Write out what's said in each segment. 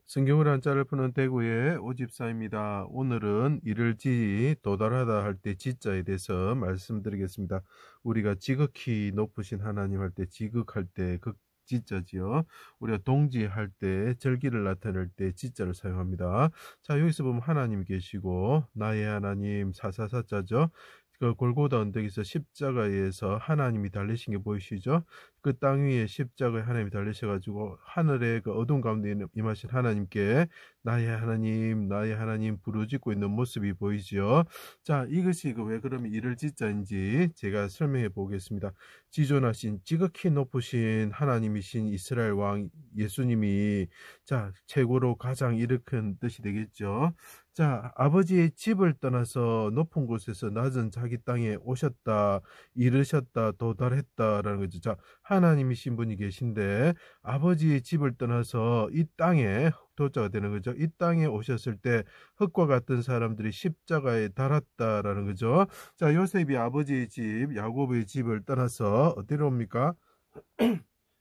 성경을 한자를 푸는 대구의 오집사입니다. 오늘은 이를지 도달하다 할 때 지자에 대해서 말씀드리겠습니다. 우리가 지극히 높으신 하나님 할 때 지극할 때 지자지요. 우리가 동지할 때 절기를 나타낼 때 지자를 사용합니다. 자, 여기서 보면 하나님 계시고 나의 하나님 사사사자죠. 그 골고다 언덕에서 십자가에서 하나님이 달리신 게 보이시죠? 그 땅 위에 십자가에 하나님이 달리셔가지고 하늘의 그 어두운 가운데 임하신 하나님께 나의 하나님 부르짖고 있는 모습이 보이지요. 자, 이것이 왜 그러면 이를 짓자인지 제가 설명해 보겠습니다. 지존하신 지극히 높으신 하나님이신 이스라엘 왕 예수님이 자 최고로 가장 일으킨 뜻이 되겠죠. 자, 아버지의 집을 떠나서 높은 곳에서 낮은 자기 땅에 오셨다, 이르셨다, 도달했다라는 거죠. 자, 하나님이신 분이 계신데 아버지의 집을 떠나서 이 땅에 흑도자가 되는 거죠. 이 땅에 오셨을 때 흙과 같은 사람들이 십자가에 달았다라는 거죠. 자, 요셉이 아버지의 집, 야곱의 집을 떠나서 어디로 옵니까?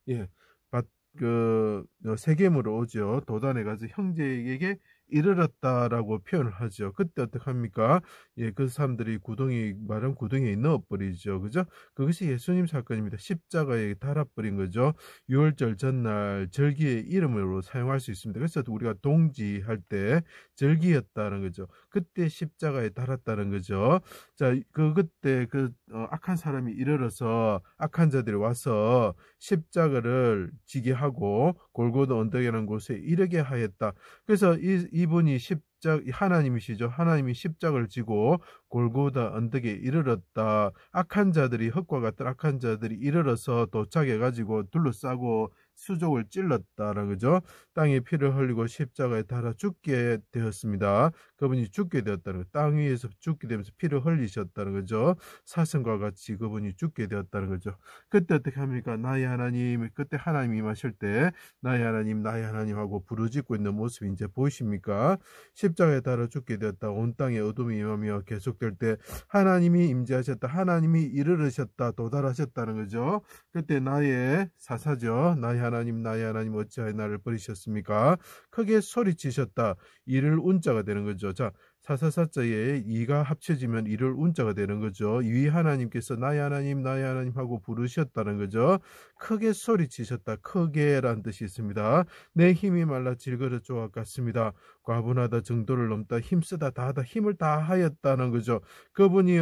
예, 세겜으로 오죠. 도단에 가서 형제에게 이르렀다라고 표현을 하죠. 그때 어떻게 합니까? 예, 그 사람들이 마른 구덩이에 넣어버리죠. 그죠? 그것이 예수님 사건입니다. 십자가에 달아버린 거죠. 유월절 전날 절기의 이름으로 사용할 수 있습니다. 그래서 우리가 동지할 때 절기였다는 거죠. 그때 십자가에 달았다는 거죠. 자, 그때 악한 사람이 이르러서 악한 자들이 와서 십자가를 지게 하고 골고다 언덕이라는 곳에 이르게 하였다. 그래서 이분이 하나님이시죠. 하나님이 십자가를 지고 골고다 언덕에 이르렀다. 흙과 같은 악한 자들이 이르러서 도착해가지고 둘러싸고 수족을 찔렀다라는 거죠. 땅에 피를 흘리고 십자가에 달아 죽게 되었습니다. 그분이 죽게 되었다는 거. 땅 위에서 죽게 되면서 피를 흘리셨다는 거죠. 사슴과 같이 그분이 죽게 되었다는 거죠. 그때 어떻게 합니까? 나의 하나님, 그때 하나님이 임하실 때 나의 하나님 하고 부르짖고 있는 모습이 이제 보이십니까? 십자가에 달아 죽게 되었다. 온 땅에 어둠이 임하며 계속될 때 하나님이 임재하셨다. 하나님이 이르르셨다. 도달하셨다는 거죠. 그때 나의 사사죠. 나의 하나님 어찌하여 나를 버리셨습니까? 크게 소리치셨다. 이를 운자가 되는 거죠. 자, 사사사자에 이가 합쳐지면 이를 운자가 되는 거죠. 이 하나님께서 나의 하나님 하고 부르셨다는 거죠. 크게 소리치셨다. 크게란 뜻이 있습니다. 내 힘이 말라 질그릇 조각 같습니다. 과분하다 정도를 넘다 힘쓰다 다하다 힘을 다하였다는 거죠. 그분이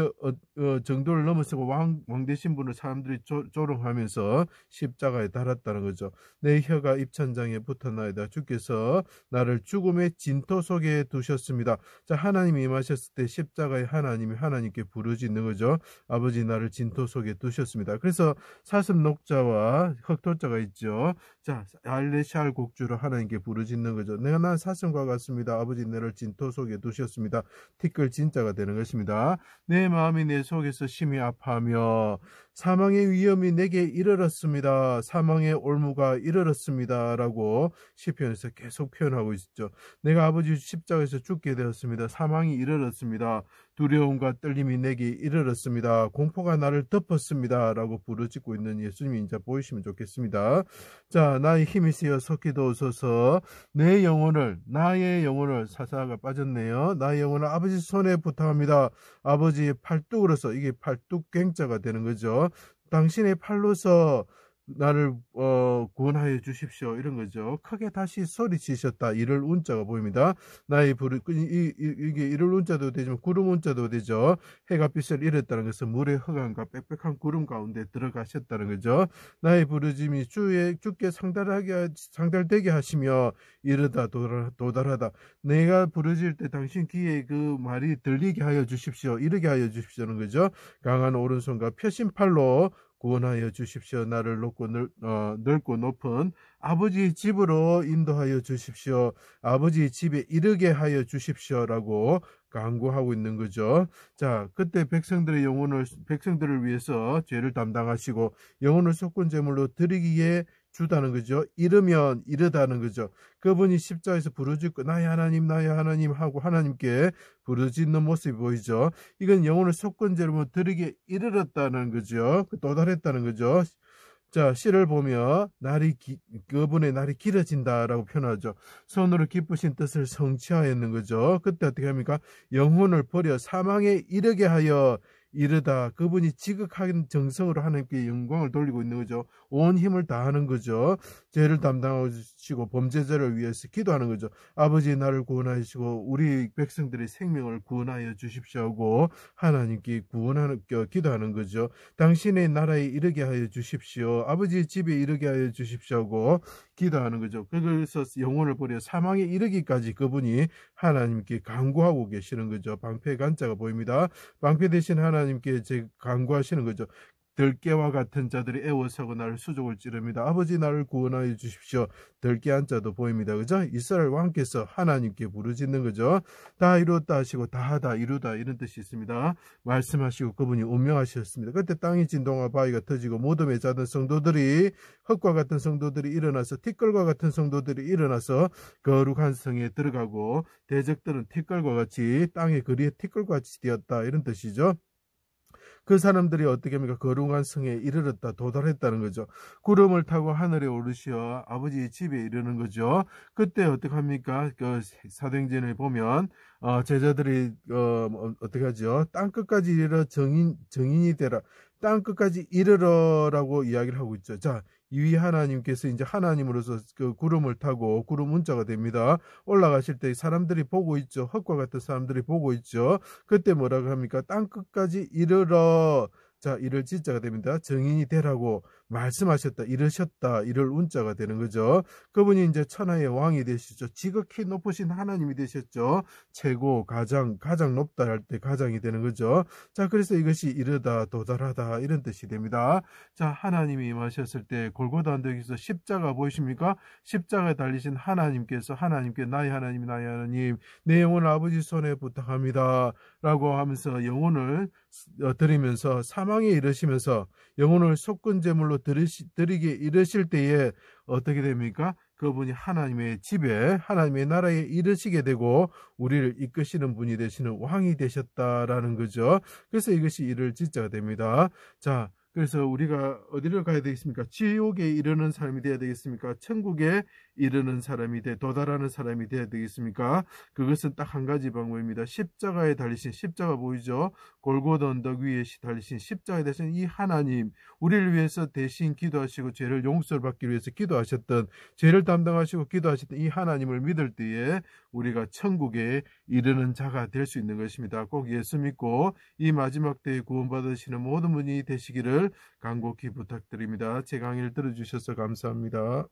정도를 넘어서고 왕 되신 분을 사람들이 조롱하면서 십자가에 달았다는 거죠. 내 혀가 입천장에 붙었나이다. 주께서 나를 죽음의 진토 속에 두셨습니다. 자, 하나님이 임하셨을 때 십자가에 하나님이 하나님께 부르짖는 거죠. 아버지 나를 진토 속에 두셨습니다. 그래서 사슴 녹자와 흑토자가 있죠. 자, 알레샬 곡주로 하나님께 부르짖는 거죠. 난 사슴과 같습니다. 아버지 나를 진토 속에 두셨습니다. 티끌 진자가 되는 것입니다. 내 마음이 내 속에서 심히 아파하며 사망의 위험이 내게 이르렀습니다. 사망의 올무가 이르렀습니다. 라고 시편에서 계속 표현하고 있죠. 내가 아버지 십자가에서 죽게 되었습니다. 사망이 이르렀습니다. 두려움과 떨림이 내게 이르렀습니다. 공포가 나를 덮었습니다. 라고 부르짖고 있는 예수님이 이제 보이시면 좋겠습니다. 자, 나의 힘이 쓰여 섞이도소서. 나의 영혼을 사사가 빠졌네요. 나의 영혼을 아버지 손에 부탁합니다. 아버지의 팔뚝으로서 이게 팔뚝갱자가 되는 거죠. 당신의 팔로서 나를 구원하여 주십시오. 이런 거죠. 크게 다시 소리치셨다. 이를 운자가 보입니다. 이게 이를 운자도 되지만 구름 운자도 되죠. 해가 빛을 잃었다는 것은 물의 흑암과 빽빽한 구름 가운데 들어가셨다는 거죠. 나의 부르짐이 주께 상달되게 하시며 이르다 도달하다. 내가 부르질 때 당신 귀에 그 말이 들리게 하여 주십시오. 이르게 하여 주십시오는 거죠. 강한 오른손과 펴신 팔로 구원하여 주십시오. 나를 넓고 높은 아버지의 집으로 인도하여 주십시오. 아버지의 집에 이르게 하여 주십시오라고 간구하고 있는 거죠. 자, 그때 백성들을 위해서 죄를 담당하시고 영혼을 속군 제물로 드리기에 주다는 거죠. 이르면 이르다는 거죠. 그분이 십자가에서 부르짖고 나의 하나님 하고 하나님께 부르짖는 모습이 보이죠. 이건 영혼을 속건 제물로 드리기에 이르렀다는 거죠. 도달했다는 거죠. 자, 시를 보며 그분의 날이 길어진다라고 표현하죠. 손으로 기쁘신 뜻을 성취하였는 거죠. 그때 어떻게 합니까? 영혼을 버려 사망에 이르게 하여 이르다. 그분이 지극한 정성으로 하나님께 영광을 돌리고 있는 거죠. 온 힘을 다하는 거죠. 죄를 담당하시고 범죄자를 위해서 기도하는 거죠. 아버지, 나를 구원하시고 우리 백성들의 생명을 구원하여 주십시오 하고 하나님께 기도하는 거죠. 당신의 나라에 이르게 하여 주십시오. 아버지의 집에 이르게 하여 주십시오 하고 기도하는 거죠. 그래서 영혼을 버려 사망에 이르기까지 그분이 하나님께 간구하고 계시는 거죠. 방패 간자가 보입니다. 방패 대신 하나님께 간구하시는 거죠. 들깨와 같은 자들이 애워싸고 나를 수족을 찌릅니다. 아버지, 나를 구원하여 주십시오. 들깨 한자도 보입니다. 그죠? 이스라엘 왕께서 하나님께 부르짖는 거죠. 다 이루었다 하시고 다하다 이루다 이런 뜻이 있습니다. 말씀하시고 그분이 운명하셨습니다. 그때 땅이 진동과 바위가 터지고 무덤에 자던 성도들이, 흙과 같은 성도들이 일어나서, 티끌과 같은 성도들이 일어나서 거룩한 성에 들어가고, 대적들은 티끌과 같이 땅의 거리에 티끌과 같이 되었다 이런 뜻이죠. 그 사람들이 어떻게 합니까? 거룩한 성에 이르렀다, 도달했다는 거죠. 구름을 타고 하늘에 오르시어 아버지의 집에 이르는 거죠. 그때 어떻게 합니까? 그 사도행전을 보면 제자들이 어떻게 하죠? 땅 끝까지 이르러 정인이 되라. 땅 끝까지 이르러라고 이야기를 하고 있죠. 자, 이 하나님께서 이제 하나님으로서 그 구름을 타고 구름 운자가 됩니다. 올라가실 때 사람들이 보고 있죠. 흙과 같은 사람들이 보고 있죠. 그때 뭐라고 합니까? 땅 끝까지 이르러. 자, 이를 지자가 됩니다. 정인이 되라고 말씀하셨다, 이르셨다, 이를 운자가 되는 거죠. 그분이 이제 천하의 왕이 되시죠. 지극히 높으신 하나님이 되셨죠. 최고, 가장 높다 할 때 가장이 되는 거죠. 자, 그래서 이것이 이르다, 도달하다 이런 뜻이 됩니다. 자, 하나님이 임하셨을 때 골고다 언덕에서 십자가 보이십니까? 십자가에 달리신 하나님께서 하나님께 나의 하나님, 나의 하나님, 내 영혼을 아버지 손에 부탁합니다 라고 하면서 영혼을 드리면서 사망에 이르시면서 영혼을 속건 제물로 드리게 이르실 때에 어떻게 됩니까? 그분이 하나님의 집에, 하나님의 나라에 이르시게 되고 우리를 이끄시는 분이 되시는 왕이 되셨다라는 거죠. 그래서 이것이 이를 지자가 됩니다. 자, 그래서 우리가 어디를 가야 되겠습니까? 지옥에 이르는 사람이 되어야 되겠습니까? 천국에 이르는 사람이 도달하는 사람이 되어야 되겠습니까? 그것은 딱 한 가지 방법입니다. 십자가에 달리신, 십자가 보이죠? 골고다 언덕 위에 달리신 십자가에 달리신 이 하나님, 우리를 위해서 대신 기도하시고 죄를 용서를 받기 위해서 기도하셨던, 죄를 담당하시고 기도하셨던 이 하나님을 믿을 때에 우리가 천국에 이르는 자가 될 수 있는 것입니다. 꼭 예수 믿고 이 마지막 때에 구원받으시는 모든 분이 되시기를 간곡히 부탁드립니다. 제 강의를 들어주셔서 감사합니다.